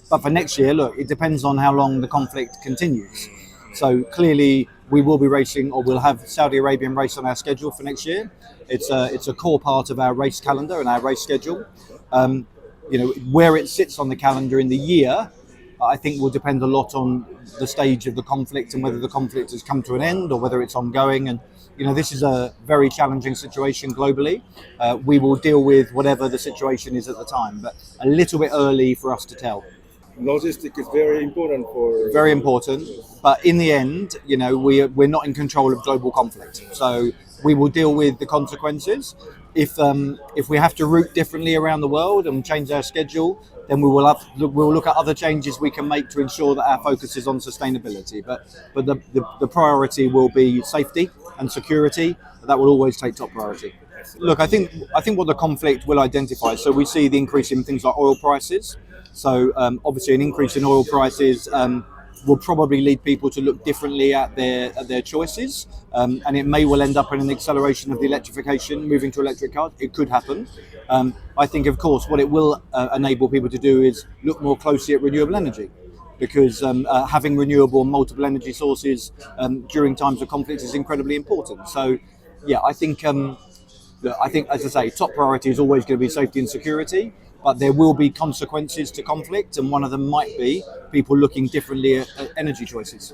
But for next year, look, it depends on how long the conflict continues. So clearly, we will be racing, or we'll have Saudi Arabian race on our schedule for next year. It's a core part of our race calendar and our race schedule. Where it sits on the calendar in the year, I think will depend a lot on the stage of the conflict and whether the conflict has come to an end or whether it's ongoing. And this is a very challenging situation globally. We will deal with whatever the situation is at the time, but a little bit early for us to tell. Logistics is very important Very important, but in the end, we're not in control of global conflict, so we will deal with the consequences. If we have to route differently around the world and change our schedule, then we'll look at other changes we can make to ensure that our focus is on sustainability. But the priority will be safety and security. That will always take top priority. Look, I think what the conflict will identify. So we see the increase in things like oil prices. So obviously, an increase in oil prices will probably lead people to look differently at their choices, and it may well end up in an acceleration of the electrification, moving to electric cars. It could happen. I think, of course, what it will enable people to do is look more closely at renewable energy, because having renewable multiple energy sources during times of conflict is incredibly important. So, yeah, I think, as I say, top priority is always going to be safety and security. But there will be consequences to conflict, and one of them might be people looking differently at energy choices.